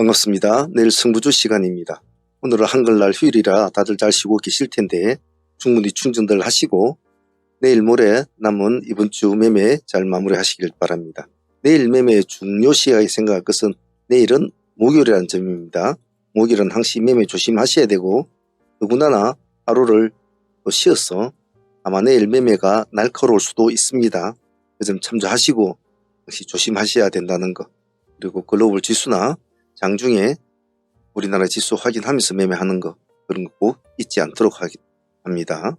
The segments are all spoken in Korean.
반갑습니다. 내일 승부주 시간입니다. 오늘은 한글날 휴일이라 다들 잘 쉬고 계실 텐데 충분히 충전들 하시고 내일 모레 남은 이번 주 매매 잘 마무리 하시길 바랍니다. 내일 매매의 중요시하게 생각할 것은 내일은 목요일이라는 점입니다. 목요일은 항시 매매 조심하셔야 되고 더군다나 하루를 쉬어서 아마 내일 매매가 날카로울 수도 있습니다. 그 점 참조하시고 역시 조심하셔야 된다는 거, 그리고 글로벌 지수나 장중에 우리나라 지수 확인하면서 매매하는 거, 그런 거 꼭 잊지 않도록 합니다.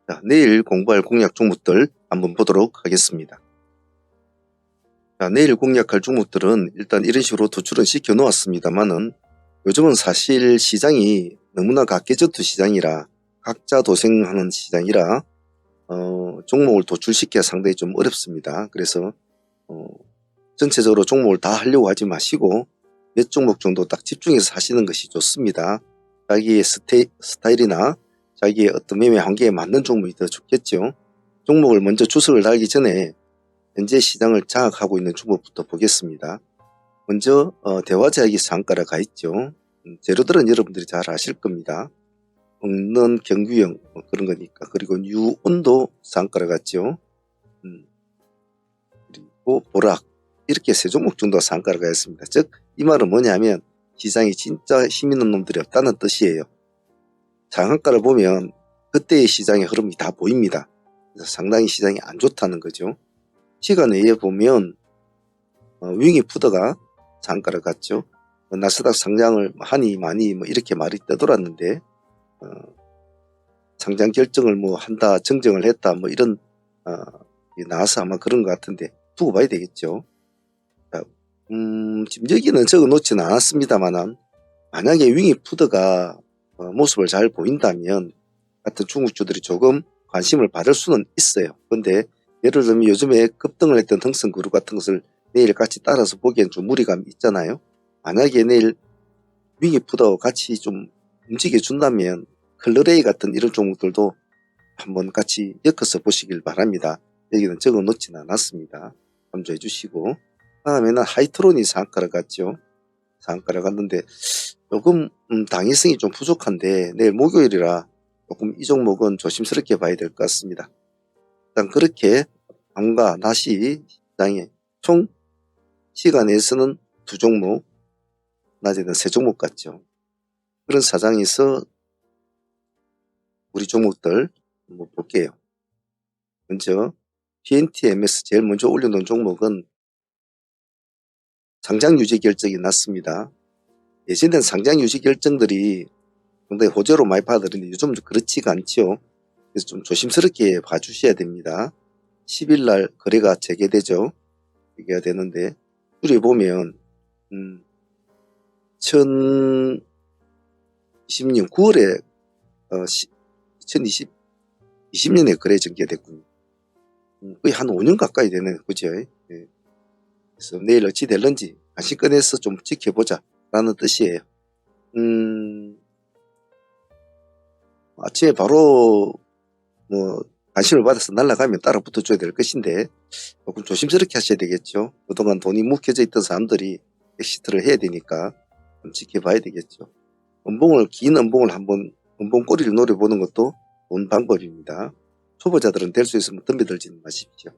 자, 내일 공부할 공략 종목들 한번 보도록 하겠습니다. 자, 내일 공략할 종목들은 일단 이런 식으로 도출은 시켜 놓았습니다만은 요즘은 사실 시장이 너무나 각계적투 시장이라 각자 도생하는 시장이라 종목을 도출시키기가 상당히 좀 어렵습니다. 그래서 전체적으로 종목을 다 하려고 하지 마시고 몇 종목 정도 딱 집중해서 하시는 것이 좋습니다. 자기의 스타일이나 자기의 어떤 매매 한계에 맞는 종목이 더 좋겠죠. 종목을 먼저 주석을 달기 전에 현재 시장을 장악하고 있는 종목부터 보겠습니다. 먼저 대화제약이 상가라 가 있죠. 재료들은 여러분들이 잘 아실 겁니다. 먹는 경규형 그런 거니까. 그리고 유온도 상가라 갔죠. 그리고 보락, 이렇게 세 종목 정도가 상가라 가 있습니다. 즉 이 말은 뭐냐면 시장이 진짜 힘 있는 놈들이 없다는 뜻이에요. 장한가를 보면 그때의 시장의 흐름이 다 보입니다. 그래서 상당히 시장이 안 좋다는 거죠. 시간 외에 보면 윙이 푸드가 상가를 갔죠. 나스닥 상장을 하니 많이 이렇게 말이 떠돌았는데 상장 결정을 한다, 정정을 했다, 이런 나와서 아마 그런 것 같은데 두고 봐야 되겠죠. 지금 여기는 적어 놓지는 않았습니다만 만약에 윙이 푸드가 모습을 잘 보인다면 같은 중국주들이 조금 관심을 받을 수는 있어요. 그런데 예를 들면 요즘에 급등을 했던 흥성그룹 같은 것을 내일 같이 따라서 보기엔 좀 무리감이 있잖아요. 만약에 내일 윙이 푸드와 같이 좀 움직여 준다면 클러레이 같은 이런 종목들도 한번 같이 엮어서 보시길 바랍니다. 여기는 적어 놓지는 않았습니다. 참조해 주시고, 다음에는 하이트론이 상가를 갔죠. 상가를 갔는데 조금 당위성이 좀 부족한데 내일 목요일이라 조금 이 종목은 조심스럽게 봐야 될 것 같습니다. 일단 그렇게 밤과 낮이 시장에 총 시간에서는 두 종목, 낮에는 세 종목 같죠. 그런 사장에서 우리 종목들 한번 볼게요. 먼저 PNTMS 제일 먼저 올려놓은 종목은 상장 유지 결정이 났습니다. 예전에는 상장 유지 결정들이 상당히 호재로 많이 받아들이는데 요즘은 그렇지가 않죠. 그래서 좀 조심스럽게 봐주셔야 됩니다. 10일날 거래가 재개되죠. 재개가 되는데 줄에 보면 2020년 9월에 2020년에 거래 전개됐군요. 거의 한 5년 가까이 되네요. 그죠? 네. 그래서 내일 어찌 될런지 관심 꺼내서 좀 지켜보자 라는 뜻이에요. 아침에 바로 관심을 받아서 날아가면 따라 붙어줘야 될 것인데 조금 조심스럽게 하셔야 되겠죠. 그동안 돈이 묵혀져 있던 사람들이 엑시트를 해야 되니까 좀 지켜봐야 되겠죠. 긴 음봉을 한번 음봉 꼬리를 노려보는 것도 좋은 방법입니다. 초보자들은 될 수 있으면 덤벼들지는 마십시오.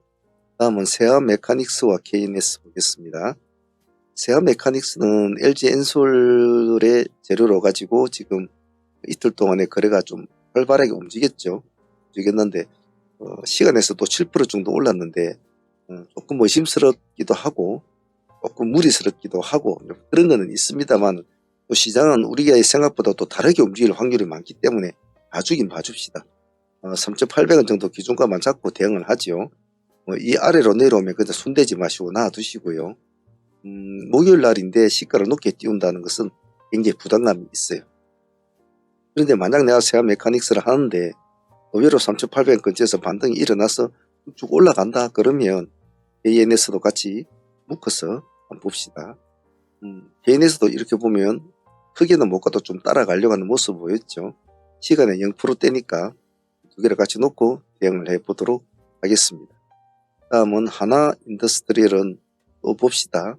다음은 세아메카닉스와 KNS 보겠습니다. 세아메카닉스는 LG 엔솔의 재료로 가지고 지금 이틀 동안의 거래가 좀 활발하게 움직였는데 시간에서 또 7% 정도 올랐는데 조금 의심스럽기도 하고 조금 무리스럽기도 하고 그런 거는 있습니다만 또 시장은 우리가 생각보다 또 다르게 움직일 확률이 많기 때문에 봐주긴 봐줍시다. 3,800원 정도 기준가만 잡고 대응을 하죠. 이 아래로 내려오면 그냥 손대지 마시고 놔두시고요. 목요일 날인데 시가를 높게 띄운다는 것은 굉장히 부담감이 있어요. 그런데 만약 내가 세아 메카닉스를 하는데 의외로 3,800원 근처에서 반등이 일어나서 쭉 올라간다 그러면 KNS도 같이 묶어서 한번 봅시다. KNS도 이렇게 보면 크게는 못 가도 좀 따라가려고 하는 모습 보였죠. 시간에 0%대니까 두 개를 같이 놓고 대응을 해보도록 하겠습니다. 다음은 하나 인더스트리얼은 또 봅시다.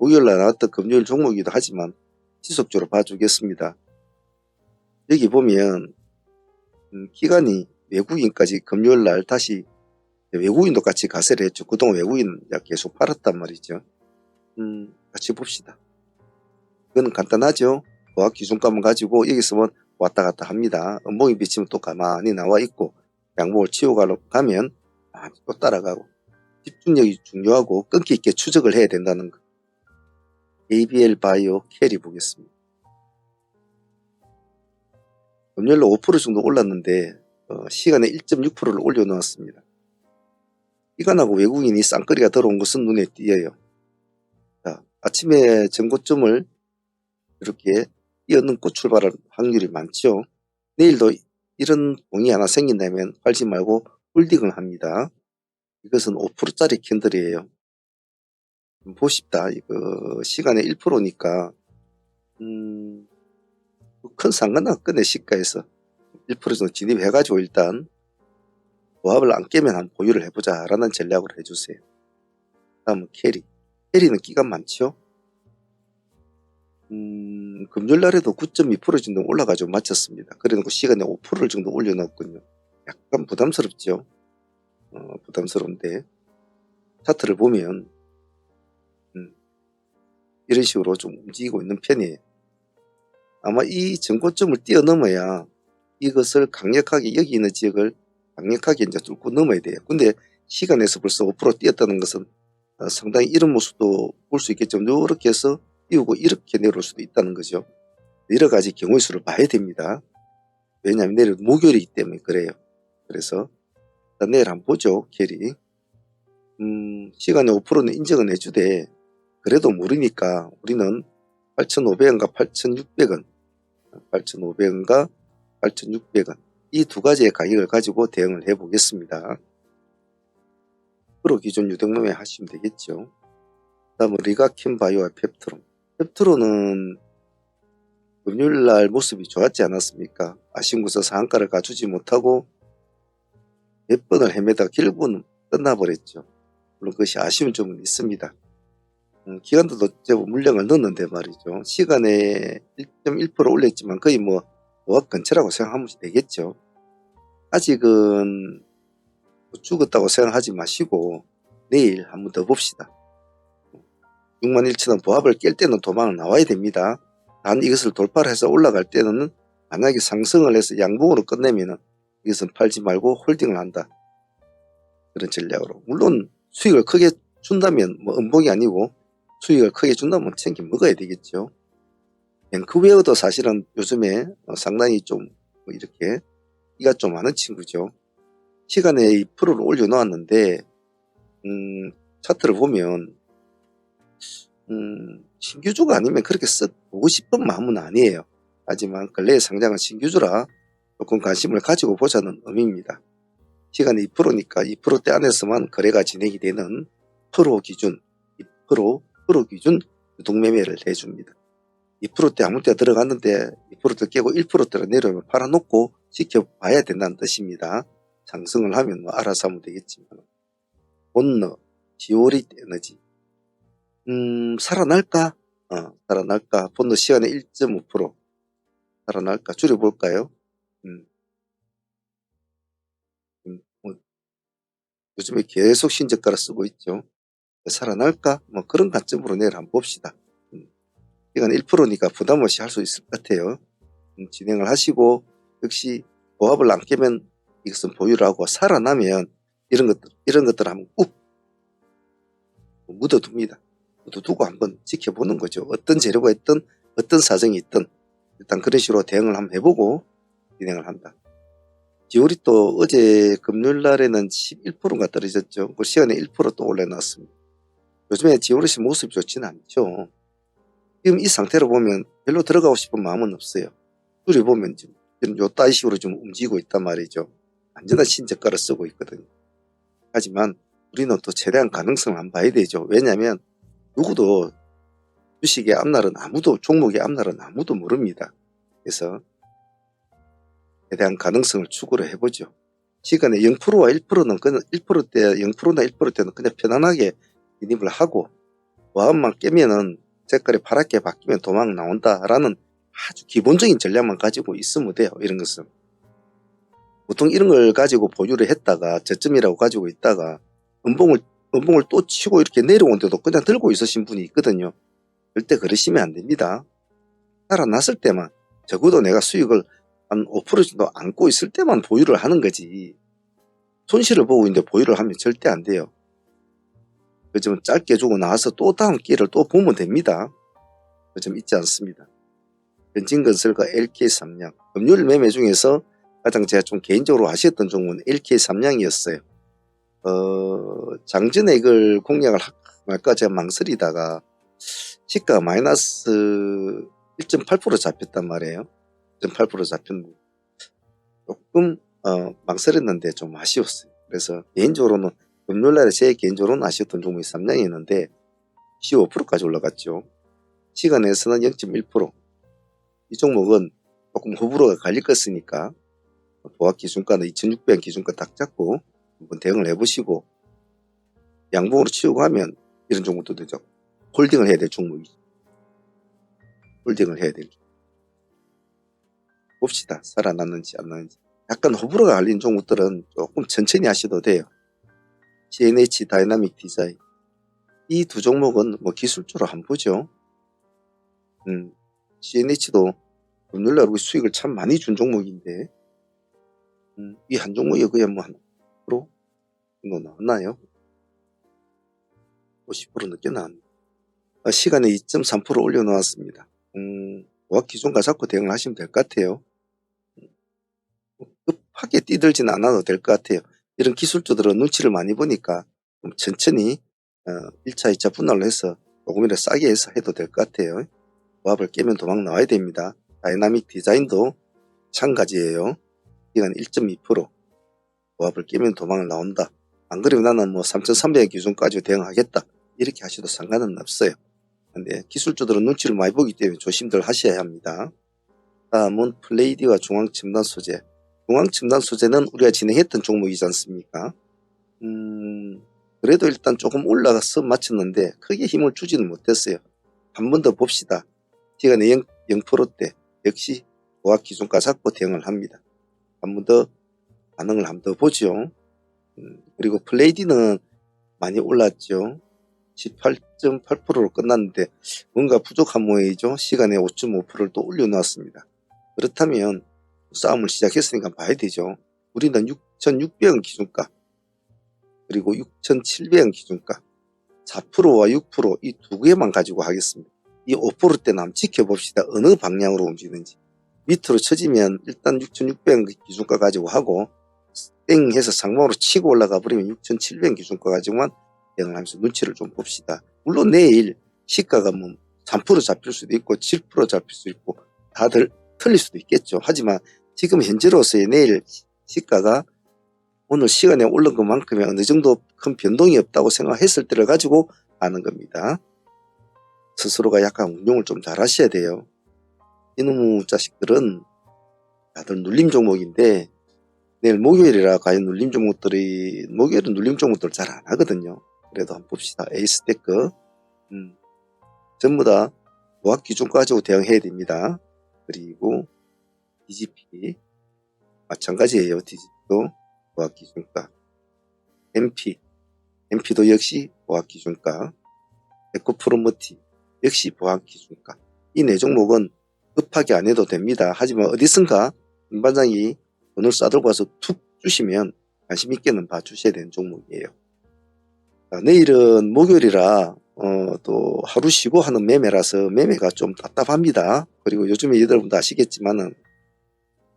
목요일날 나왔던 금요일 종목이기도 하지만 지속적으로 봐주겠습니다. 여기 보면 기관이 외국인까지 금요일날 다시 외국인도 같이 가세를 했죠. 그동안 외국인은 계속 팔았단 말이죠. 같이 봅시다. 이건 간단하죠. 보합 기준값만 가지고 여기서 왔다 갔다 합니다. 음봉이 비치면 또 가만히 나와 있고 양봉을 치고 가면 또 따라가고 집중력이 중요하고 끈기 있게 추적을 해야 된다는 거. ABL 바이오 캐리 보겠습니다. 금요일로 5% 정도 올랐는데 시간에 1.6%를 올려놓았습니다. 기관하고 외국인이 쌍거리가 들어온 것은 눈에 띄어요. 자, 아침에 전고점을 이렇게 뛰어넘고 출발할 확률이 많죠. 내일도 이런 봉이 하나 생긴다면 팔지 말고 홀딩을 합니다. 이것은 5%짜리 캔들이에요. 보십다. 이거 시간에 1%니까 큰 상관은 없거든요. 시가에서 1% 정도 진입해가지고 일단 보합을 안 깨면 한번 보유를 해보자 라는 전략을 해주세요. 다음은 캐리. 캐리는 기간 많죠. 금요일날에도 9.2% 정도 올라가지고 마쳤습니다. 그래놓고 시간에 5% 정도 올려놓았군요. 약간 부담스럽죠. 부담스러운데 차트를 보면 이런 식으로 좀 움직이고 있는 편이에요. 아마 이 전고점을 뛰어넘어야 이것을 강력하게 여기 있는 지역을 강력하게 이제 뚫고 넘어야 돼요. 근데 시간에서 벌써 5% 뛰었다는 것은 상당히 이런 모습도 볼 수 있겠죠. 이렇게 해서 띄우고 이렇게 내려올 수도 있다는 거죠. 여러 가지 경우의 수를 봐야 됩니다. 왜냐하면 내일 목요일이기 때문에 그래요. 그래서 내일 한번 보죠. 캐리. 시간에 5%는 인정은 해주되 그래도 모르니까 우리는 8,500원과 8,600원 8,500원과 8,600원 이 두 가지의 가격을 가지고 대응을 해 보겠습니다. 프로 기준 유동매매 하시면 되겠죠. 다음은 리가킨 바이오와 펩트론. 펩트론은 금요일날 모습이 좋았지 않았습니까? 아쉬운 것은 상한가를 갖추지 못하고 몇 번을 헤매다 결국은 끝나버렸죠. 물론 그것이 아쉬운 점은 있습니다. 기관들도 제법 물량을 넣었는데 말이죠. 시간에 1.1% 올렸지만 거의 보합 근처라고 생각하면 되겠죠. 아직은 죽었다고 생각하지 마시고 내일 한번 더 봅시다. 61,000원 보합을 깰 때는 도망을 나와야 됩니다. 단 이것을 돌파를 해서 올라갈 때는 만약에 상승을 해서 양봉으로 끝내면 이것은 팔지 말고 홀딩을 한다. 그런 전략으로. 물론 수익을 크게 준다면 음봉이 아니고 수익을 크게 준다면 챙겨 먹어야 되겠죠. 뱅크웨어도 사실은 요즘에 상당히 좀 이렇게 이가 좀 많은 친구죠. 시간에 2%를 올려놓았는데 차트를 보면 신규주가 아니면 그렇게 보고 싶은 마음은 아니에요. 하지만 근래에 상장한 신규주라 조금 관심을 가지고 보자는 의미입니다. 시간이 2%니까 2%대 안에서만 거래가 진행이 되는 프로 기준 2% 기준 유동매매를 해줍니다. 2%대 아무 때나 들어갔는데 2%대 깨고 1%대로 내려오면 팔아놓고 지켜봐야 된다는 뜻입니다. 상승을 하면 알아서 하면 되겠지만. 본너, 지오리 에너지. 살아날까? 살아날까? 본너 시간에 1.5% 살아날까? 줄여볼까요? 요즘에 계속 신저가를 쓰고 있죠. 살아날까? 그런 관점으로 내일 한번 봅시다. 이건 1%니까 부담 없이 할 수 있을 것 같아요. 진행을 하시고 역시 보합을 안 깨면 이것은 보유를 하고 살아나면 이런 것들 한번 꾹 묻어둡니다. 묻어두고 한번 지켜보는 거죠. 어떤 재료가 있든 어떤 사정이 있든 일단 그런 식으로 대응을 한번 해보고 진행을 한다. 지오리 또 어제 금요일 날에는 11%가 떨어졌죠. 그 시간에 1%또 올려놨습니다. 요즘에 지오리씨 모습이 좋지는 않죠. 지금 이 상태로 보면 별로 들어가고 싶은 마음은 없어요. 줄이 보면 지금 요 따위 식으로 좀 움직이고 있단 말이죠. 완전한 신저가를 쓰고 있거든요. 하지만 우리는 또 최대한 가능성을 한번 봐야 되죠. 왜냐하면 누구도 주식의 앞날은 종목의 앞날은 아무도 모릅니다. 그래서 최대한 가능성을 추구를 해보죠. 시간에 0%와 1%는 그냥 1%대 0%나 1%대는 그냥 편안하게 진입을 하고 보합만 깨면은 색깔이 파랗게 바뀌면 도망 나온다라는 아주 기본적인 전략만 가지고 있으면 돼요. 이런 것은 보통 이런 걸 가지고 보유를 했다가 저점이라고 가지고 있다가 음봉을 또 치고 이렇게 내려오는데도 그냥 들고 있으신 분이 있거든요. 절대 그러시면 안 됩니다. 살아났을 때만, 적어도 내가 수익을 한 5% 정도 안고 있을 때만 보유를 하는 거지, 손실을 보고 있는데 보유를 하면 절대 안 돼요. 그 점 짧게 주고 나와서 또 다음 기회를 또 보면 됩니다. 그 점 잊지 않습니다. 현진건설과 LK삼양, 금요일 매매 중에서 가장 제가 좀 개인적으로 아쉬웠던 종목은 LK삼양이었어요. 장전에 이걸 공략을 할까 제가 망설이다가 시가가 마이너스 1.8% 잡혔단 말이에요. 1.8% 잡혔는데 조금 망설였는데 좀 아쉬웠어요. 그래서 개인적으로는 금요일날에 제 개인적으로는 아쉬웠던 종목이 삼양이었는데 15%까지 올라갔죠. 시간에서는 0.1%. 이 종목은 조금 호불호가 갈릴 것이니까 보합 기준가는 2600원 기준가 딱 잡고 한번 대응을 해보시고, 양봉으로 치우고 하면 이런 종목도 되죠. 홀딩을 해야 될 종목이죠. 홀딩을 해야 될 종목. 봅시다. 살아났는지 안 났는지. 약간 호불호가 갈린 종목들은 조금 천천히 하셔도 돼요. CNH 다이나믹 디자인. 이 두 종목은 뭐 기술적으로 한번 보죠. CNH도 금요일날 우리 수익을 참 많이 준 종목인데, 이 한 종목이 그냥 뭐 한 50% 정도 나왔나요? 50% 늦게 나왔네. 시간에 2.3% 올려놓았습니다. 보합 기준가 잡고 대응을 하시면 될 것 같아요. 급하게 뛰들진 않아도 될 것 같아요. 이런 기술주들은 눈치를 많이 보니까 좀 천천히 1차, 2차 분할로 해서 조금이라도 싸게 해서 해도 될 것 같아요. 보합을 깨면 도망 나와야 됩니다. 다이나믹 디자인도 마찬가지예요. 시간 1.2%. 보합을 깨면 도망을 나온다. 안 그러면 나는 뭐 3,300원 기준까지 대응하겠다. 이렇게 하셔도 상관은 없어요. 근데 기술주들은 눈치를 많이 보기 때문에 조심들 하셔야 합니다. 다음은 플레이디와 중앙첨단 소재. 중앙첨단 소재는 우리가 진행했던 종목이지 않습니까? 그래도 일단 조금 올라가서 마쳤는데 크게 힘을 주지는 못했어요. 한 번 더 봅시다. 시간에 0%대 역시 보합 기준가 잡고 대응을 합니다. 한 번 더 반응을 한 번 더 보죠. 그리고 플레이디는 많이 올랐죠. 18.8%로 끝났는데 뭔가 부족한 모양이죠. 시간에 5.5%를 또 올려놓았습니다. 그렇다면 싸움을 시작했으니까 봐야 되죠. 우리는 6,600원 기준가 그리고 6,700원 기준가 4%와 6% 이 두 개만 가지고 하겠습니다. 이 5%대는 한번 지켜봅시다. 어느 방향으로 움직이는지. 밑으로 쳐지면 일단 6,600원 기준가 가지고 하고 땡 해서 상방으로 치고 올라가 버리면 6,700원 기준가 가지고만 대응을 하면서 눈치를 좀 봅시다. 물론 내일 시가가 뭐 3% 잡힐 수도 있고 7% 잡힐 수도 있고 다들 틀릴 수도 있겠죠. 하지만 지금 현재로서의 내일 시가가 오늘 시간에 오른 것만큼의 어느 정도 큰 변동이 없다고 생각했을 때를 가지고 하는 겁니다. 스스로가 약간 운용을 좀 잘 하셔야 돼요. 이놈의 자식들은 다들 눌림 종목인데 내일 목요일이라 과연 눌림 종목들이, 목요일은 눌림 종목들 잘 안 하거든요. 그래도 한번 봅시다. 에이스테크 전부 다 보합 기준 가지고 대응해야 됩니다. 그리고 DGP 마찬가지예요. DGP도 보합 기준가. MP도 역시 보합 기준가. 에코프로머티 역시 보합 기준가. 이 네 종목은 급하게 안 해도 됩니다. 하지만 어디선가 김반장이 돈을 싸들고 와서 툭 주시면 관심 있게는 봐주셔야 되는 종목이에요. 내일은 목요일이라 또 하루 쉬고 하는 매매라서 매매가 좀 답답합니다. 그리고 요즘에 여러분도 아시겠지만은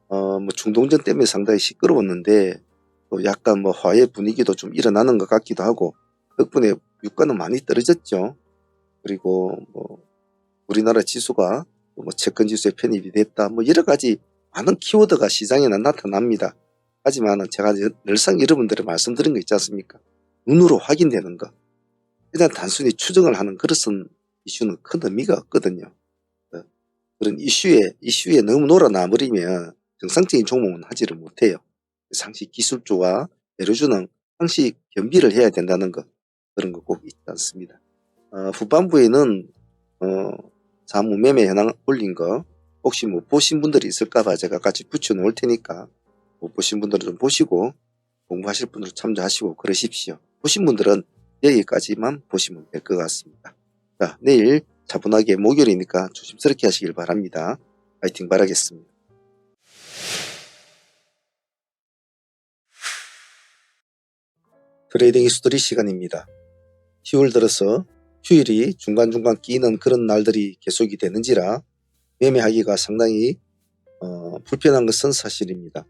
뭐 중동전 때문에 상당히 시끄러웠는데 또 약간 뭐 화해 분위기도 좀 일어나는 것 같기도 하고 덕분에 유가는 많이 떨어졌죠. 그리고 뭐 우리나라 지수가 뭐 채권 지수에 편입이 됐다. 뭐 여러 가지 많은 키워드가 시장에는 나타납니다. 하지만 제가 늘상 여러분들이 말씀드린 거 있지 않습니까? 눈으로 확인되는 거. 그냥 단순히 추정을 하는 그런 이슈는 큰 의미가 없거든요. 그런 이슈에 너무 놀아나버리면 정상적인 종목은 하지를 못해요. 상시 기술주와 재료주는 항시 겸비를 해야 된다는 거, 그런 거 꼭 있지 않습니다. 후반부에는 사무 매매 현황 올린 거 혹시 못 보신 분들이 있을까봐 제가 같이 붙여 놓을 테니까 못 보신 분들은 좀 보시고 공부하실 분들은 참조하시고 그러십시오. 보신 분들은 여기까지만 보시면 될 것 같습니다. 자, 내일 차분하게 목요일이니까 조심스럽게 하시길 바랍니다. 파이팅 바라겠습니다. 트레이딩 히스토리 시간입니다. 10월 들어서 휴일이 중간중간 끼는 그런 날들이 계속이 되는지라 매매하기가 상당히 불편한 것은 사실입니다.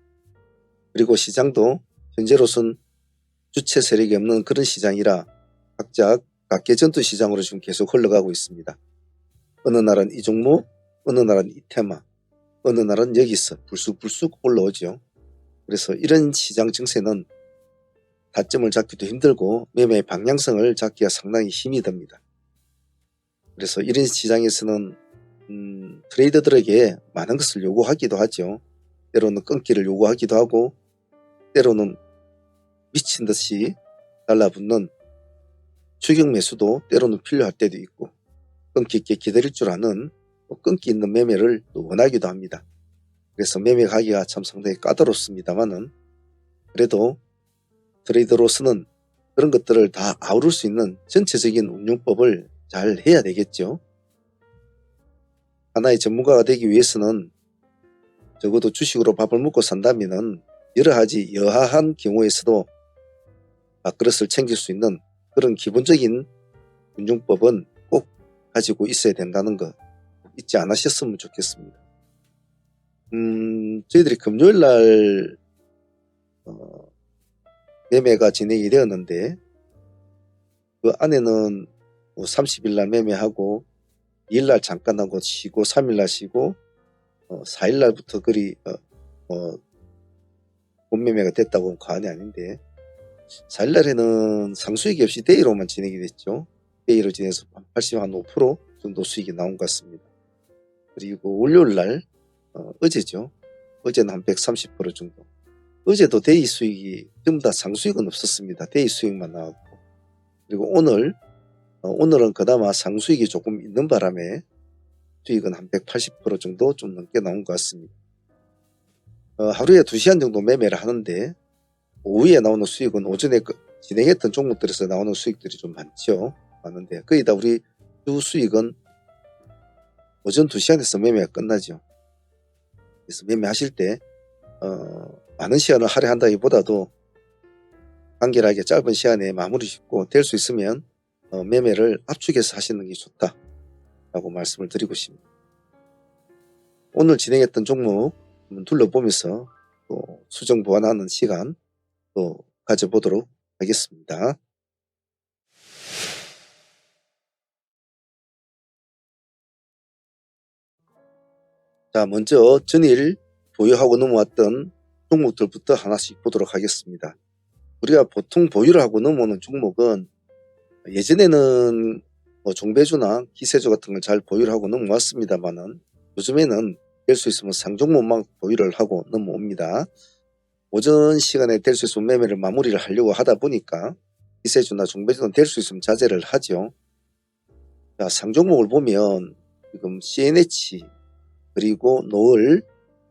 그리고 시장도 현재로선 주체 세력이 없는 그런 시장이라 각자 각계 전투 시장으로 지금 계속 흘러가고 있습니다. 어느 날은 이 종목, 어느 날은 이 테마, 어느 날은 여기서 불쑥불쑥 올라오죠. 그래서 이런 시장 증세는 타점을 잡기도 힘들고 매매의 방향성을 잡기가 상당히 힘이 듭니다. 그래서 이런 시장에서는 트레이더들에게 많은 것을 요구하기도 하죠. 때로는 끊기를 요구하기도 하고 때로는 미친 듯이 달라붙는 추격 매수도 때로는 필요할 때도 있고 끊기 있게 기다릴 줄 아는 끊기 있는 매매를 원하기도 합니다. 그래서 매매 가기가 참 상당히 까다롭습니다만은 그래도 트레이더로서는 그런 것들을 다 아우를 수 있는 전체적인 운용법을 잘 해야 되겠죠. 하나의 전문가가 되기 위해서는 적어도 주식으로 밥을 먹고 산다면은 여러가지 여하한 경우에서도 밥그릇을 챙길 수 있는 그런 기본적인 운용법은 꼭 가지고 있어야 된다는 거 잊지 않으셨으면 좋겠습니다. 저희들이 금요일날 매매가 진행이 되었는데 그 안에는 30일날 매매하고 2일날 잠깐 하고 쉬고 3일날 쉬고 4일날부터 그리 본매매가 됐다고 하면 과언이 아닌데 4일날에는 상수익이 없이 데이로만 진행이 됐죠. 데이로 진행해서 85% 정도 수익이 나온 것 같습니다. 그리고 월요일날 어제죠. 어제는 한 130% 정도. 어제도 데이 수익이 전부 다 상수익은 없었습니다. 데이 수익만 나왔고. 그리고 오늘은 그나마 상수익이 조금 있는 바람에 수익은 한 180% 정도 좀 넘게 나온 것 같습니다. 하루에 2시간 정도 매매를 하는데 오후에 나오는 수익은 오전에 진행했던 종목들에서 나오는 수익들이 좀 많은데 거의 다 우리 주 수익은 오전 2시간에서 매매가 끝나죠. 그래서 매매하실 때 많은 시간을 할애한다기보다도 간결하게 짧은 시간에 마무리 짓고 될 수 있으면 매매를 압축해서 하시는 게 좋다라고 말씀을 드리고 싶습니다. 오늘 진행했던 종목 한번 둘러보면서 또 수정 보완하는 시간 또 가져보도록 하겠습니다. 자, 먼저 전일 보유하고 넘어왔던 종목들부터 하나씩 보도록 하겠습니다. 우리가 보통 보유를 하고 넘어오는 종목은 예전에는 종배주나 기세주 같은 걸 잘 보유를 하고 넘어왔습니다만은 요즘에는 될 수 있으면 상종목만 보유를 하고 넘어옵니다. 오전 시간에 될 수 있으면 매매를 마무리를 하려고 하다 보니까 기세주나 종배주는 될 수 있으면 자제를 하죠. 자, 상종목을 보면 지금 CNH 그리고 노을,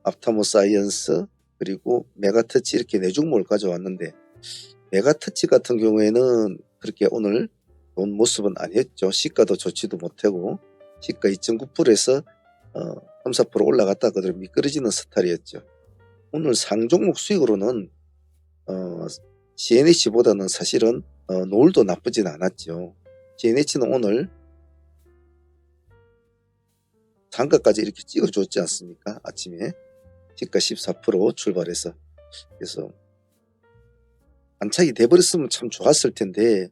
앞타모사이언스 그리고 메가터치 이렇게 네 종목을 가져왔는데 메가터치 같은 경우에는 그렇게 오늘 좋은 모습은 아니었죠. 시가도 좋지도 못하고 시가 2.9%에서 3, 4% 올라갔다 그대로 미끄러지는 스타일이었죠. 오늘 상종목 수익으로는 CNH보다는 사실은 노을도 나쁘진 않았죠. CNH는 오늘 단가까지 이렇게 찍어줬지 않습니까? 아침에 시가 14% 출발해서. 그래서 안착이 돼버렸으면 참 좋았을 텐데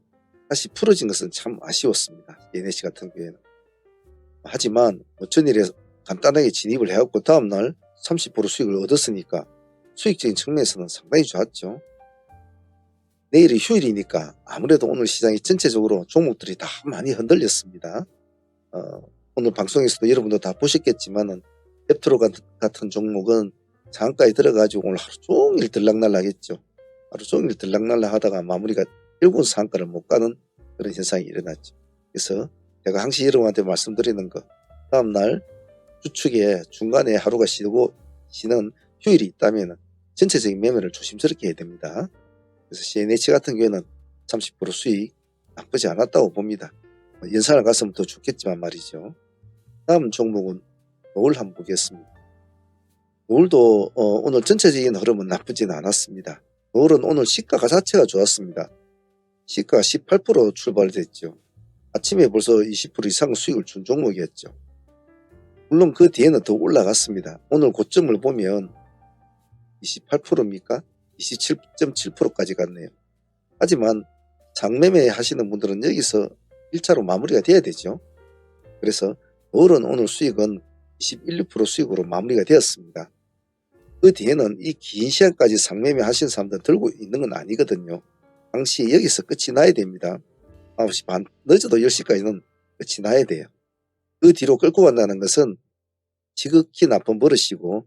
다시 풀어진 것은 참 아쉬웠습니다. CNH 같은 경우에는. 하지만 전일에 간단하게 진입을 해갖고 다음날 30% 수익을 얻었으니까 수익적인 측면에서는 상당히 좋았죠. 내일이 휴일이니까 아무래도 오늘 시장이 전체적으로 종목들이 다 많이 흔들렸습니다. 오늘 방송에서도 여러분도 다 보셨겠지만은 헵트로 같은 종목은 상한가에 들어가지고 오늘 하루 종일 들락날락 했죠. 하루 종일 들락날락 하다가 마무리가 결국은 상한가를 못 가는 그런 현상이 일어났죠. 그래서 제가 항상 여러분한테 말씀드리는 거, 다음날 주축에 중간에 하루가 쉬는 휴일이 있다면 전체적인 매매를 조심스럽게 해야 됩니다. 그래서 CNH 같은 경우에는 30% 수익 나쁘지 않았다고 봅니다. 연산을 갔으면 더 좋겠지만 말이죠. 다음 종목은 노을 한번 보겠습니다. 노을도 오늘 전체적인 흐름은 나쁘지는 않았습니다. 노을은 오늘 시가가 자체가 좋았습니다. 시가가 18% 출발됐죠. 아침에 벌써 20% 이상 수익을 준 종목이었죠. 물론 그 뒤에는 더 올라갔습니다. 오늘 고점을 보면 28%입니까? 27.7%까지 갔네요. 하지만 장매매 하시는 분들은 여기서 1차로 마무리가 돼야 되죠. 그래서 노을은 오늘 수익은 21% 수익으로 마무리가 되었습니다. 그 뒤에는 이 긴 시간까지 상매매 하시는 사람들 들고 있는 건 아니거든요. 당시 여기서 끝이 나야 됩니다. 9시 반, 늦어도 10시까지는 끝이 나야 돼요. 그 뒤로 끌고 간다는 것은 지극히 나쁜 버릇이고,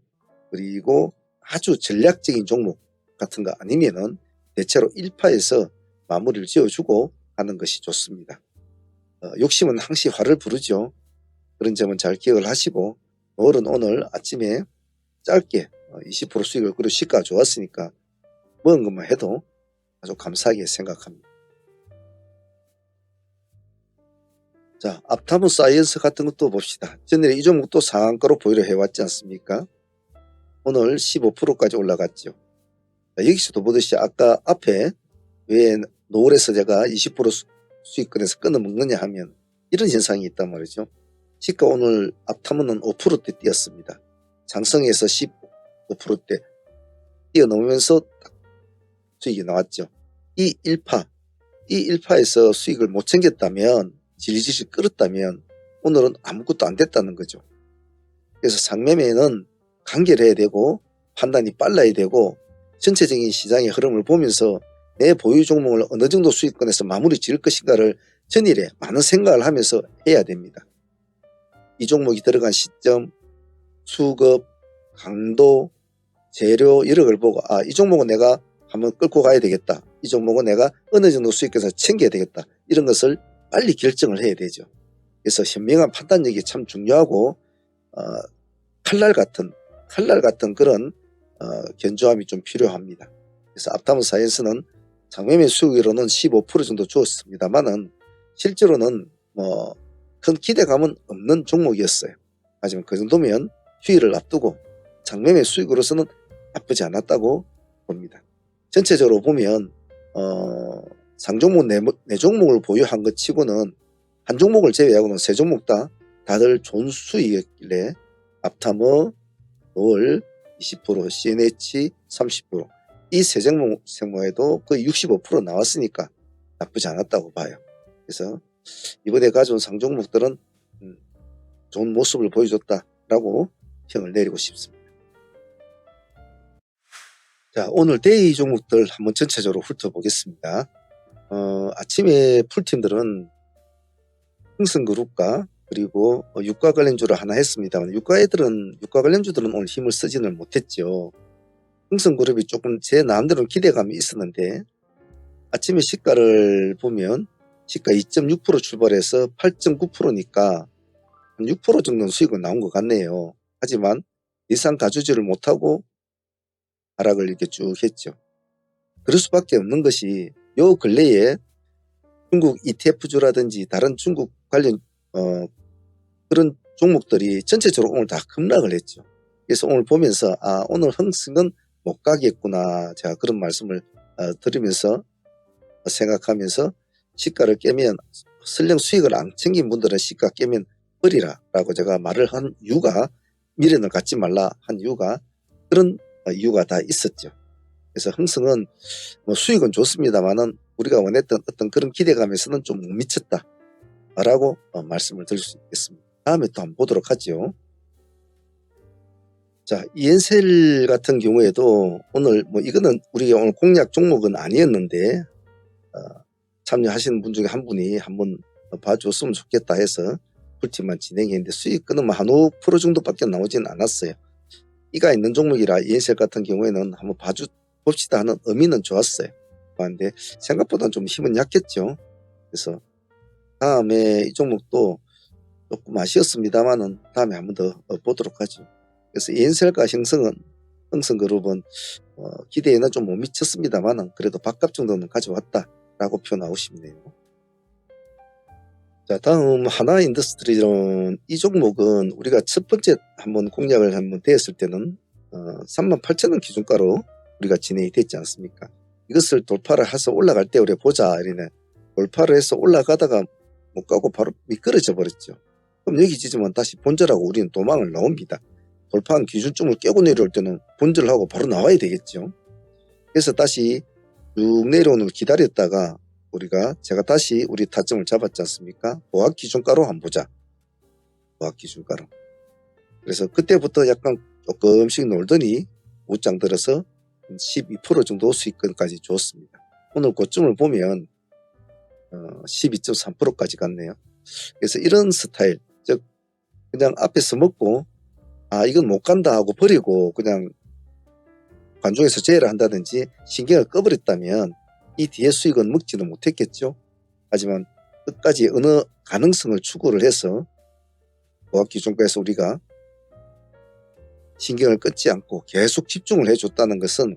그리고 아주 전략적인 종목 같은 거 아니면은 대체로 1파에서 마무리를 지어주고 하는 것이 좋습니다. 욕심은 항시 화를 부르죠. 그런 점은 잘 기억을 하시고, 노을은 오늘 아침에 짧게 20% 수익을, 그리고 시가가 좋았으니까 먹은 것만 해도 아주 감사하게 생각합니다. 자, 앞타무 사이언스 같은 것도 봅시다. 전에 이 종목도 상한가로 보유를 해왔지 않습니까? 오늘 15%까지 올라갔죠. 자, 여기서도 보듯이 아까 앞에 왜 노을에서 제가 20% 수익권에서 끊어먹느냐 하면 이런 현상이 있단 말이죠. 시가 오늘 앞타무는 5%대 뛰었습니다. 장성에서 15%대 뛰어넘으면서 수익이 나왔죠. 이 1파에서 수익을 못 챙겼다면, 질질 끌었다면 오늘은 아무것도 안 됐다는 거죠. 그래서 상매매는 간결해야 되고 판단이 빨라야 되고 전체적인 시장의 흐름을 보면서 내 보유 종목을 어느 정도 수익권에서 마무리 지을 것인가를 전일에 많은 생각을 하면서 해야 됩니다. 이 종목이 들어간 시점, 수급, 강도, 재료 여러 걸 보고 이 종목은 내가 한번 끌고 가야 되겠다. 이 종목은 내가 어느 정도 수익권에서 챙겨야 되겠다. 이런 것을 빨리 결정을 해야 되죠. 그래서 현명한 판단력이 참 중요하고 칼날 같은 그런 견조함이 좀 필요합니다. 그래서 앞타무 사이언스는 장매매 수익으로는 15% 정도 주었습니다만은 실제로는 큰 기대감은 없는 종목이었어요. 하지만 그 정도면 휴일을 앞두고 장매매 수익으로서는 나쁘지 않았다고 봅니다. 전체적으로 보면 상종목 4종목을 보유한 것 치고는 한 종목을 제외하고는 3종목 다 다들 좋은 수익이었길래 앞타무, 노을 20%, CNH 30%, 이 3종목에도 거의 65% 나왔으니까 나쁘지 않았다고 봐요. 그래서 이번에 가져온 상종목들은 좋은 모습을 보여줬다라고 평을 내리고 싶습니다. 자, 오늘 데이 종목들 한번 전체적으로 훑어보겠습니다. 아침에 풀팀들은 흥성그룹과 그리고 유가 관련주를 하나 했습니다만 유가 관련주들은 오늘 힘을 쓰지는 못했죠. 흥성그룹이 조금 제 나름대로 기대감이 있었는데 아침에 시가를 보면 시가 2.6% 출발해서 8.9%니까 한 6% 정도는 수익은 나온 것 같네요. 하지만 이상 가주지를 못하고 하락을 이렇게 쭉 했죠. 그럴 수밖에 없는 것이 요 근래에 중국 ETF주라든지 다른 중국 관련 그런 종목들이 전체적으로 오늘 다 급락을 했죠. 그래서 오늘 보면서 오늘 흥승은 못 가겠구나, 제가 그런 말씀을 들으면서 생각하면서 시가를 깨면 설령 수익을 안 챙긴 분들은 시가 깨면 버리라 라고 제가 말을 한 이유가, 미래는 갖지 말라 한 이유가 그런 이유가 다 있었죠. 그래서 흥승은 수익은 좋습니다만은 우리가 원했던 어떤 그런 기대감에서는 좀 못 미쳤다 라고 말씀을 드릴 수 있겠습니다. 다음에 또 한번 보도록 하죠. 자, ENCL 같은 경우에도 오늘 이거는 우리가 오늘 공략 종목은 아니었는데 참여하시는 분 중에 한 분이 한번 봐줬으면 좋겠다 해서 풀팀만 진행했는데 수익은 한 5% 정도밖에 나오지는 않았어요. 이가 있는 종목이라 ENCL 같은 경우에는 한번 봐봅시다 하는 의미는 좋았어요. 그런데 생각보다는 좀 힘은 약했죠. 그래서 다음에 이 종목도 조금 아쉬웠습니다만은 다음에 한 번 더 보도록 하죠. 그래서 ENCL과 흥성그룹은 기대에는 좀 못 미쳤습니다만은 그래도 밥값 정도는 가져왔다라고 표현하고 싶네요. 자, 다음 하나인더스트리는 이 종목은 우리가 첫 번째 한번 공략을 한번 되었을 때는 38,000원 기준가로 우리가 진행이 됐지 않습니까? 이것을 돌파를 해서 올라갈 때 우리 보자 이러네. 돌파를 해서 올라가다가 못 가고 바로 미끄러져 버렸죠. 그럼 여기 지점은 다시 본절하고 우리는 도망을 나옵니다. 돌파한 기준점을 깨고 내려올 때는 본절을 하고 바로 나와야 되겠죠. 그래서 다시 쭉 내려오는 걸 기다렸다가 제가 다시 우리 타점을 잡았지 않습니까? 보합 기준가로 한번 보자. 보합 기준가로. 그래서 그때부터 약간 조금씩 놀더니 웃장 들어서 12% 정도 수익권까지 줬습니다. 오늘 고점을 보면 12.3%까지 갔네요. 그래서 이런 스타일, 즉 그냥 앞에서 먹고 이건 못 간다 하고 버리고 그냥 관중에서 제외를 한다든지 신경을 꺼버렸다면 이 뒤에 수익은 먹지는 못했겠죠. 하지만 끝까지 어느 가능성을 추구를 해서 보합기준가에서 우리가 신경을 끊지 않고 계속 집중을 해줬다는 것은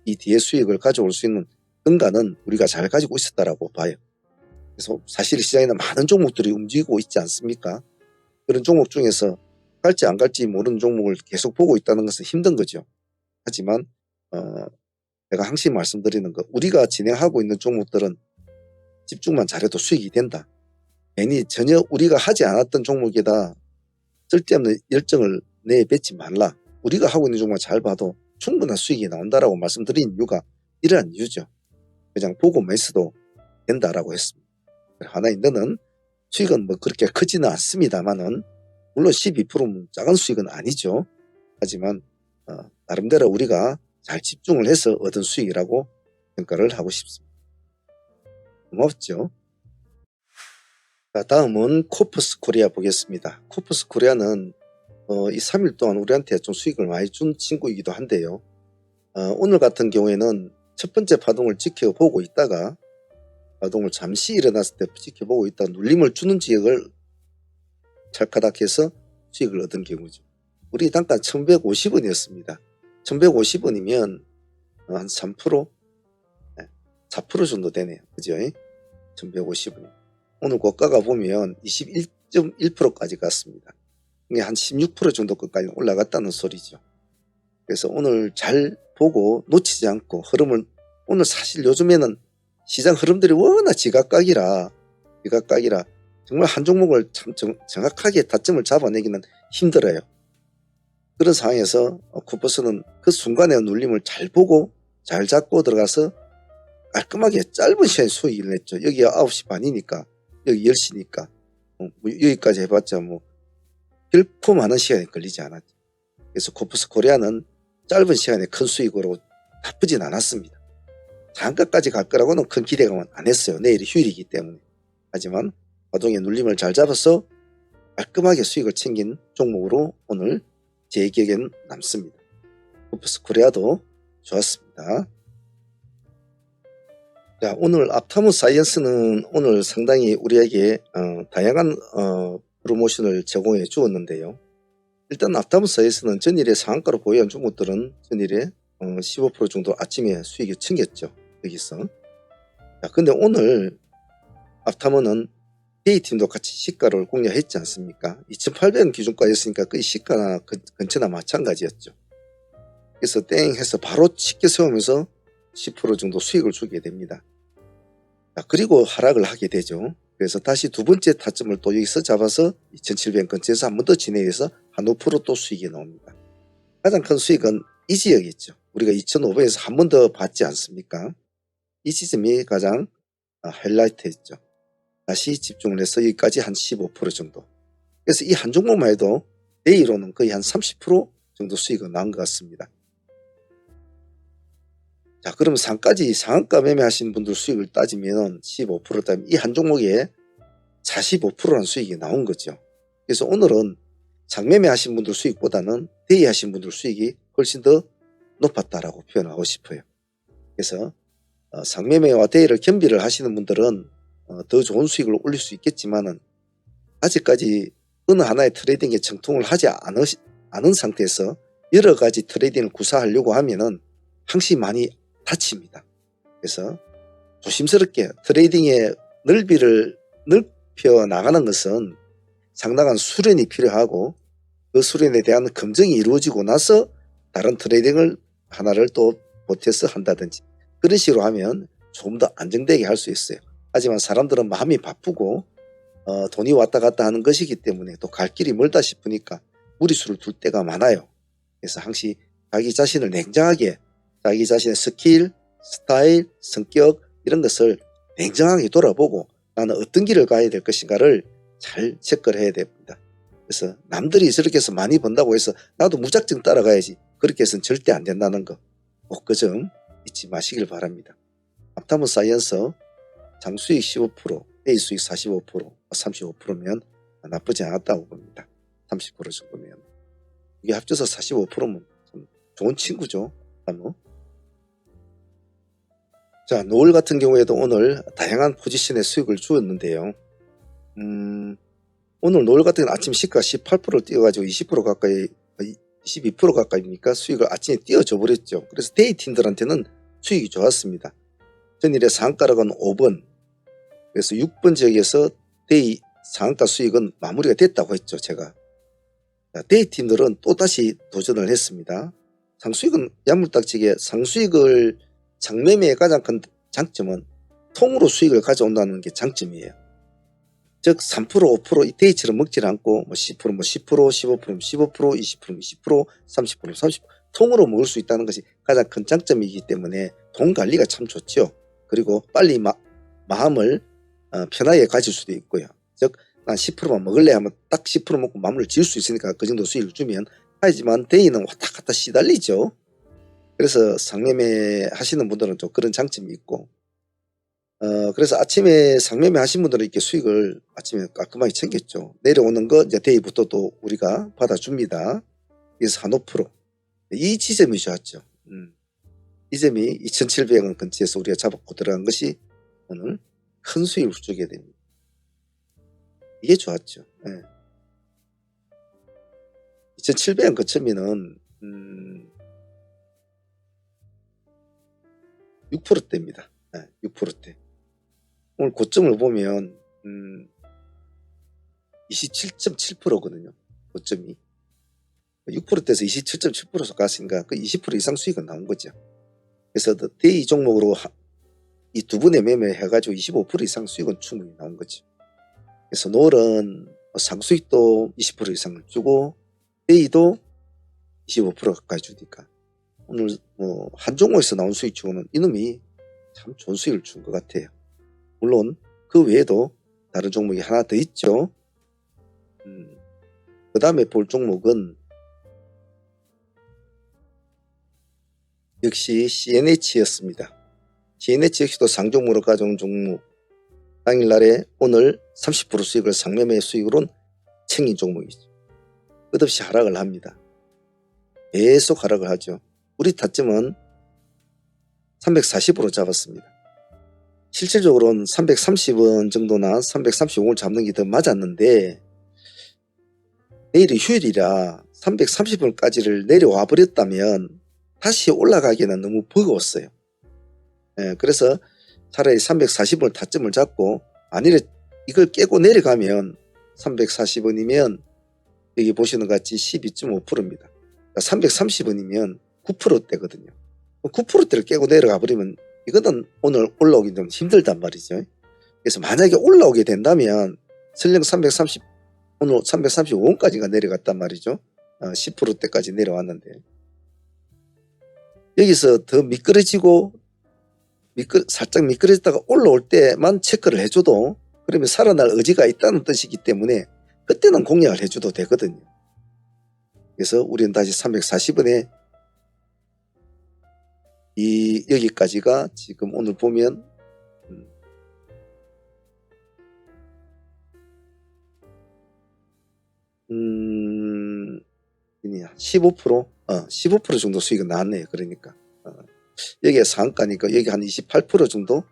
이 뒤에 수익을 가져올 수 있는 근간은 우리가 잘 가지고 있었다라고 봐요. 그래서 사실 시장에는 많은 종목들이 움직이고 있지 않습니까? 그런 종목 중에서 갈지 안 갈지 모르는 종목을 계속 보고 있다는 것은 힘든 거죠. 하지만 제가 항상 말씀드리는 거, 우리가 진행하고 있는 종목들은 집중만 잘해도 수익이 된다. 괜히 전혀 우리가 하지 않았던 종목에다 쓸데없는 열정을 내뱉지 말라. 우리가 하고 있는 종목만 잘 봐도 충분한 수익이 나온다라고 말씀드린 이유가 이러한 이유죠. 그냥 보고만 있어도 된다라고 했습니다. 하나인더는 수익은 뭐 그렇게 크지는 않습니다만은 물론 12%는 작은 수익은 아니죠. 하지만 나름대로 우리가 잘 집중을 해서 얻은 수익이라고 평가를 하고 싶습니다. 고맙죠. 자, 다음은 코퍼스 코리아 보겠습니다. 코퍼스 코리아는 이 3일 동안 우리한테 좀 수익을 많이 준 친구이기도 한데요. 오늘 같은 경우에는 첫 번째 파동을 지켜보고 있다가 파동을 잠시 일어났을 때 지켜보고 있다가 눌림을 주는 지역을 찰카닥해서 수익을 얻은 경우죠. 우리 단가 1150원이었습니다. 1150원이면 한 3%? 4% 정도 되네요. 그죠? 1150원. 오늘 고가가 보면 21.1%까지 갔습니다. 이게 한 16% 정도까지 올라갔다는 소리죠. 그래서 오늘 잘 보고 놓치지 않고 흐름을, 오늘 사실 요즘에는 시장 흐름들이 워낙 지각각이라 정말 한 종목을 참 정확하게 타점을 잡아내기는 힘들어요. 그런 상황에서 코퍼스는 그 순간의 눌림을 잘 보고 잘 잡고 들어가서 깔끔하게 짧은 시간에 수익을 냈죠. 여기가 9시 반이니까 여기 10시니까 여기까지 해봤자 결코 많은 시간이 걸리지 않았죠. 그래서 코퍼스 코리아는 짧은 시간에 큰 수익으로 나쁘진 않았습니다. 장가까지 갈 거라고는 큰 기대감은 안 했어요. 내일이 휴일이기 때문에. 하지만 파동의 눌림을 잘 잡아서 깔끔하게 수익을 챙긴 종목으로 오늘 제 기억에는 남습니다. 코퍼스 코리아도 좋았습니다. 자, 오늘 앞타무 사이언스는 오늘 상당히 우리에게 다양한 프로모션을 제공해 주었는데요. 일단 앞타무 사이언스는 전일에 상한가로 보유한 종목들은 전일에 15% 정도 아침에 수익이 챙겼죠. 여기서. 자, 근데 오늘 앞타무는 K팀도 같이 시가를 공략했지 않습니까? 2,800원 기준가였으니까 거의 시가나 근처나 마찬가지였죠. 그래서 땡 해서 바로 쉽게 세우면서 10% 정도 수익을 주게 됩니다. 자, 그리고 하락을 하게 되죠. 그래서 다시 두 번째 타점을 또 여기서 잡아서 2,700원 근처에서 한 번 더 진행해서 한 5% 또 수익이 나옵니다. 가장 큰 수익은 이 지역이죠. 우리가 2,500원에서 한 번 더 받지 않습니까? 이 지점이 가장 하이라이트였죠. 다시 집중을 해서 여기까지 한 15% 정도. 그래서 이 한 종목만 해도 내일로는 거의 한 30% 정도 수익은 나온 것 같습니다. 자, 그러면 상한가 매매하신 분들 수익을 따지면 15% 따면 이 한 종목에 45%라는 수익이 나온 거죠. 그래서 오늘은 장매매 하신 분들 수익보다는 대위 하신 분들 수익이 훨씬 더 높았다라고 표현하고 싶어요. 그래서 상매매와 대위를 겸비를 하시는 분들은 더 좋은 수익을 올릴 수 있겠지만은 아직까지 어느 하나의 트레이딩에 정통을 하지 않은 상태에서 여러 가지 트레이딩을 구사하려고 하면은 항시 많이 다칩니다. 그래서 조심스럽게 트레이딩의 넓이를 넓혀 나가는 것은 상당한 수련이 필요하고 그 수련에 대한 검증이 이루어지고 나서 다른 트레이딩을 하나를 또 보태서 한다든지 그런 식으로 하면 좀 더 안정되게 할 수 있어요. 하지만 사람들은 마음이 바쁘고 돈이 왔다 갔다 하는 것이기 때문에 또 갈 길이 멀다 싶으니까 무리수를 둘 때가 많아요. 그래서 항시 자기 자신을 냉정하게 자기 자신의 스킬, 스타일, 성격 이런 것을 냉정하게 돌아보고 나는 어떤 길을 가야 될 것인가를 잘 체크를 해야 됩니다. 그래서 남들이 저렇게 해서 많이 번다고 해서 나도 무작정 따라가야지 그렇게 해서는 절대 안 된다는 거 꼭 그 점 잊지 마시길 바랍니다. 앞타문 사이언스 장수익 15%, 데이 수익 45%, 35%면 나쁘지 않았다고 봅니다. 30% 정도면. 이게 합쳐서 45%면 참 좋은 친구죠. 자, 노을 같은 경우에도 오늘 다양한 포지션의 수익을 주었는데요. 오늘 노을 같은 경우는 아침 시가 18%를 띄워가지고 20% 가까이, 22% 가까이니까 수익을 아침에 띄워줘 버렸죠. 그래서 데이 팀들한테는 수익이 좋았습니다. 전일의 상가락은 5번, 그래서 6번 지역에서 데이 상한가 수익은 마무리가 됐다고 했죠. 제가. 데이 팀들은 또다시 도전을 했습니다. 상수익은 야물딱지게 상수익을 장매매의 가장 큰 장점은 통으로 수익을 가져온다는 게 장점이에요. 즉 3%, 5% 이 데이처럼 먹지 않고 10%, 10%, 15%, 15%, 20%, 20%, 30%, 30% 통으로 먹을 수 있다는 것이 가장 큰 장점이기 때문에 돈 관리가 참 좋죠. 그리고 빨리 마음을 편하게 가질 수도 있고요. 즉 난 10%만 먹을래 하면 딱 10% 먹고 마무리를 지을 수 있으니까 그 정도 수익을 주면 하지만 데이는 왔다 갔다 시달리죠. 그래서 상매매 하시는 분들은 좀 그런 장점이 있고 그래서 아침에 상매매 하신 분들은 이렇게 수익을 아침에 깔끔하게 챙겼죠. 내려오는 거 이제 데이부터 또 우리가 받아줍니다. 그래서 한 5%. 이 지점이 좋았죠. 이 점이 2,700원 근처에서 우리가 잡고 들어간 것이 오늘 큰 수익을 주게 됩니다. 이게 좋았죠. 네. 2,700원 거치면은 6%대입니다. 네, 6%대. 오늘 고점을 보면 27.7%거든요. 고점이 6%대에서 27.7%로 갔으니까 그 20% 이상 수익은 나온 거죠. 그래서 데이 종목으로 이 두 분의 매매 해가지고 25% 이상 수익은 충분히 나온 거죠. 그래서 노을은 상수익도 20% 이상을 주고 데이도 25% 가까이 주니까 오늘 한 종목에서 나온 수익 치고는 이놈이 참 좋은 수익을 준 것 같아요. 물론 그 외에도 다른 종목이 하나 더 있죠. 그 다음에 볼 종목은 역시 CNH였습니다. CNH 역시도 상종목으로 가져온 종목. 당일날에 오늘 30% 수익을 상매매 수익으로 챙긴 종목이죠. 끝없이 하락을 합니다. 계속 하락을 하죠. 우리 타점은 340으로 잡았습니다. 실질적으로는 330원 정도나 335원 잡는 게 더 맞았는데 내일이 휴일이라 330원까지를 내려와 버렸다면 다시 올라가기에는 너무 버거웠어요. 그래서 차라리 340원 타점을 잡고 만일에 이걸 깨고 내려가면 340원이면 여기 보시는 것 같이 12.5%입니다. 330원이면 9%대거든요. 9%대를 깨고 내려가 버리면 이거는 오늘 올라오기 좀 힘들단 말이죠. 그래서 만약에 올라오게 된다면 설령 오늘 335원까지가 내려갔단 말이죠. 10%대까지 내려왔는데 여기서 더 미끄러지고 살짝 미끄러졌다가 올라올 때만 체크를 해줘도 그러면 살아날 의지가 있다는 뜻이기 때문에 그때는 공략을 해줘도 되거든요. 그래서 우리는 다시 340원에 여기까지가 지금 오늘 보면 15%? 15% 정도 수익은 나왔네요. 그러니까 여기에 상한가니까 여기 한 28% 정도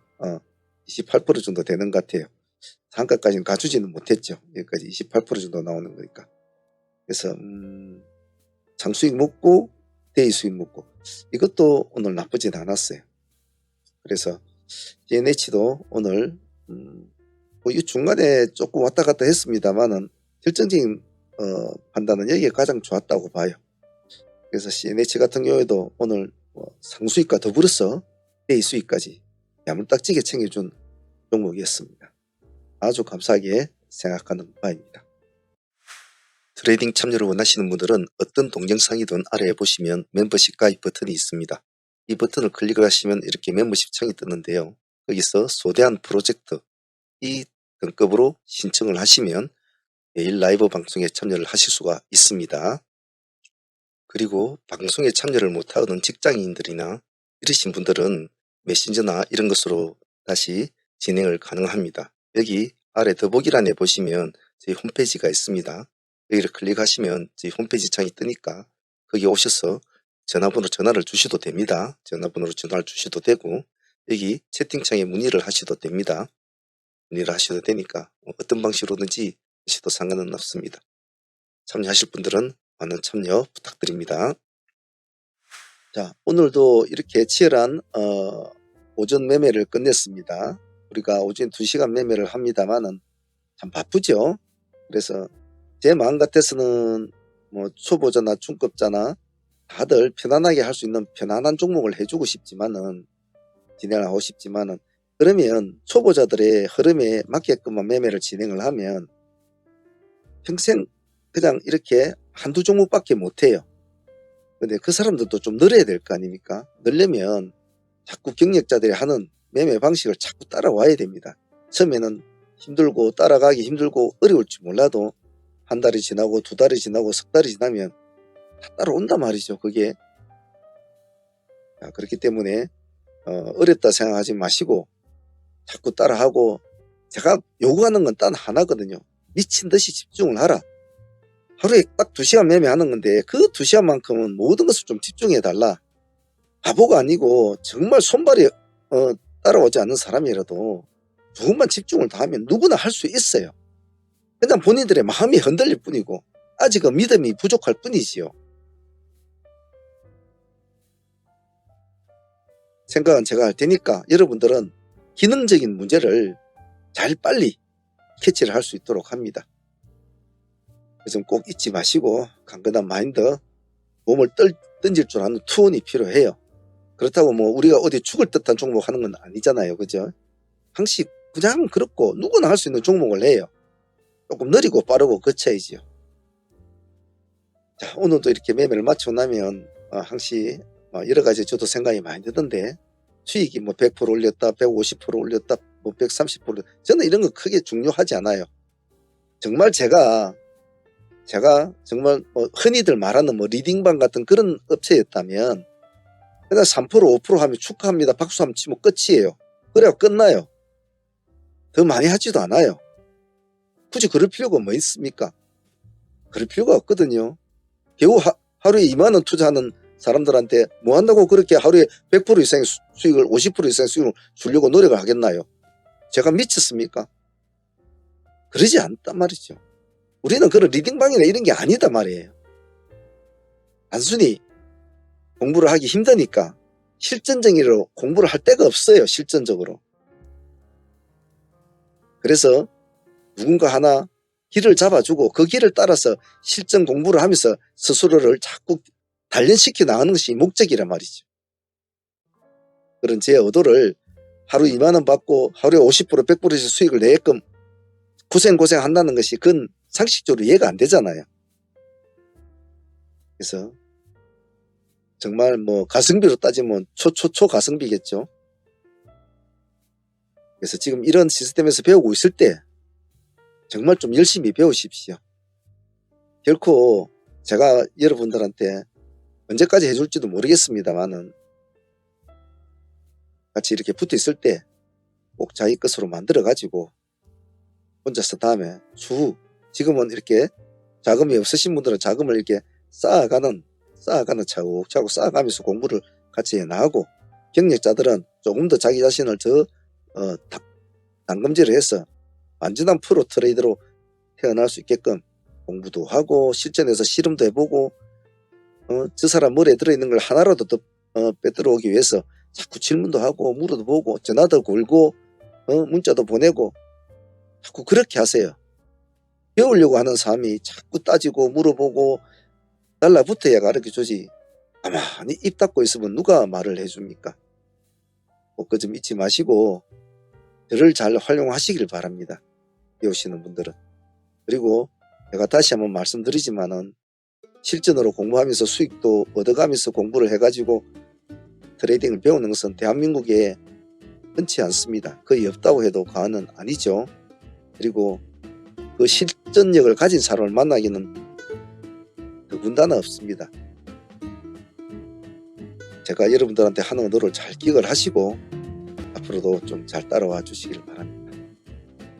28% 정도 되는 것 같아요. 상가까지는 가주지는 못했죠. 여기까지 28% 정도 나오는 거니까. 그래서 장수익 먹고 대위 수익 먹고 이것도 오늘 나쁘진 않았어요. 그래서 GNH도 오늘 이 중간에 조금 왔다 갔다 했습니다만은 결정적인 판단은 여기가 가장 좋았다고 봐요. 그래서 CNH 같은 경우에도 오늘 상수익과 더불어서 대위 수익까지 야물딱지게 챙겨준 종목이었습니다. 아주 감사하게 생각하는 바입니다. 트레이딩 참여를 원하시는 분들은 어떤 동영상이든 아래에 보시면 멤버십 가입 버튼이 있습니다. 이 버튼을 클릭을 하시면 이렇게 멤버십 창이 뜨는데요. 여기서 소대한 프로젝트 이 등급으로 신청을 하시면 매일 라이브 방송에 참여를 하실 수가 있습니다. 그리고 방송에 참여를 못하는 직장인들이나 이러신 분들은 메신저나 이런 것으로 다시 진행을 가능합니다. 여기 아래 더보기란에 보시면 저희 홈페이지가 있습니다. 여기를 클릭하시면 저희 홈페이지 창이 뜨니까 거기 오셔서 전화번호 전화를 주셔도 됩니다. 전화번호로 전화를 주셔도 되고 여기 채팅창에 문의를 하셔도 됩니다. 문의를 하셔도 되니까 어떤 방식으로든지 하셔도 상관은 없습니다. 참여하실 분들은 많은 참여 부탁드립니다. 자, 오늘도 이렇게 치열한 오전 매매를 끝냈습니다. 우리가 오전 2시간 매매를 합니다만은 참 바쁘죠. 그래서 제 마음 같아서는 뭐 초보자나 중급자나 다들 편안하게 할 수 있는 편안한 종목을 해주고 싶지만은 진행을 하고 싶지만은 그러면 초보자들의 흐름에 맞게끔만 매매를 진행을 하면 평생 그냥 이렇게 한두 종목밖에 못해요. 근데 그 사람들도 좀 늘어야 될 거 아닙니까? 늘려면 자꾸 경력자들이 하는 매매 방식을 자꾸 따라와야 됩니다. 처음에는 힘들고 따라가기 힘들고 어려울지 몰라도 한 달이 지나고 두 달이 지나고 석 달이 지나면 다 따라온단 말이죠. 그게. 자, 그렇기 때문에 어렵다 생각하지 마시고 자꾸 따라하고 제가 요구하는 건 단 하나거든요. 미친 듯이 집중을 하라. 하루에 딱 2시간 매매하는 건데 그 2시간만큼은 모든 것을 좀 집중해 달라. 바보가 아니고 정말 손발이 따라오지 않는 사람이라도 조금만 집중을 다 하면 누구나 할 수 있어요. 그냥 본인들의 마음이 흔들릴 뿐이고 아직은 믿음이 부족할 뿐이지요. 생각은 제가 할 테니까 여러분들은 기능적인 문제를 잘 빨리 캐치를 할 수 있도록 합니다. 그래서 꼭 잊지 마시고 강건한 마인드, 몸을 던질 줄 아는 투혼이 필요해요. 그렇다고 뭐 우리가 어디 죽을 듯한 종목 하는 건 아니잖아요. 그죠? 항상 그냥 그렇고 누구나 할 수 있는 종목을 해요. 조금 느리고 빠르고 그 차이지요. 자, 오늘도 이렇게 매매를 마치고 나면 항시 여러 가지 저도 생각이 많이 드던데 수익이 뭐 100% 올렸다, 150% 올렸다, 뭐 130% 저는 이런 거 크게 중요하지 않아요. 정말 제가 정말 흔히들 말하는 뭐 리딩방 같은 그런 업체였다면 그냥 3% 5% 하면 축하합니다. 박수 한번 치면 끝이에요. 그래야 끝나요. 더 많이 하지도 않아요. 굳이 그럴 필요가 뭐 있습니까? 그럴 필요가 없거든요. 겨우 하루에 2만원 투자하는 사람들한테 뭐 한다고 그렇게 하루에 100% 이상의 수익을 50% 이상의 수익을 주려고 노력을 하겠나요? 제가 미쳤습니까? 그러지 않단 말이죠. 우리는 그런 리딩방이나 이런 게 아니다 말이에요. 단순히 공부를 하기 힘드니까 실전적으로 공부를 할 데가 없어요. 실전적으로. 그래서 누군가 하나 길을 잡아주고 그 길을 따라서 실전 공부를 하면서 스스로를 자꾸 단련시켜 나가는 것이 목적이란 말이죠. 그런 제 의도를 하루 2만원 받고 하루에 50% 100%씩 수익을 내게끔 고생 한다는 것이 그건 상식적으로 이해가 안 되잖아요. 그래서 정말 뭐 가성비로 따지면 초 가성비겠죠. 그래서 지금 이런 시스템에서 배우고 있을 때 정말 좀 열심히 배우십시오. 결코 제가 여러분들한테 언제까지 해줄지도 모르겠습니다만은 같이 이렇게 붙어 있을 때 꼭 자기 것으로 만들어 가지고 혼자서 다음에 추후 지금은 이렇게 자금이 없으신 분들은 자금을 이렇게 쌓아가는 차곡차곡 쌓아가면서 공부를 같이 해나가고 경력자들은 조금 더 자기 자신을 더 단검질을 해서 완전한 프로 트레이더로 태어날 수 있게끔 공부도 하고 실전에서 실험도 해보고 저 사람 머리에 들어있는 걸 하나라도 더 빼들어 오기 위해서 자꾸 질문도 하고 물어도 보고 전화도 걸고 문자도 보내고 자꾸 그렇게 하세요. 배우려고 하는 사람이 자꾸 따지고 물어보고 달라붙어야 가르쳐주지. 가만히 입 닫고 있으면 누가 말을 해줍니까? 꼭 그 점 잊지 마시고 저를 잘 활용하시길 바랍니다. 배우시는 분들은. 그리고 제가 다시 한번 말씀드리지만은 실전으로 공부하면서 수익도 얻어가면서 공부를 해가지고 트레이딩을 배우는 것은 대한민국에 흔치 않습니다. 거의 없다고 해도 과언은 아니죠. 그리고 그 실전력을 가진 사람을 만나기는 더군다나 없습니다. 제가 여러분들한테 하는 언어를 잘 기억을 하시고 앞으로도 좀 잘 따라와 주시길 바랍니다.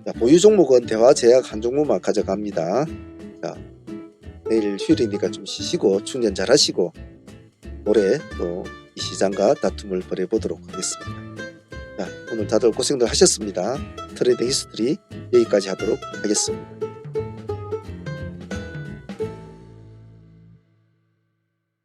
자, 보유 종목은 대화 제약 한 종목만 가져갑니다. 자, 내일 휴일이니까 좀 쉬시고 충전 잘 하시고 모레 또 이 시장과 다툼을 벌여보도록 하겠습니다. 자, 오늘 다들 고생들 하셨습니다. 트레이딩 히스토리 여기까지 하도록 하겠습니다.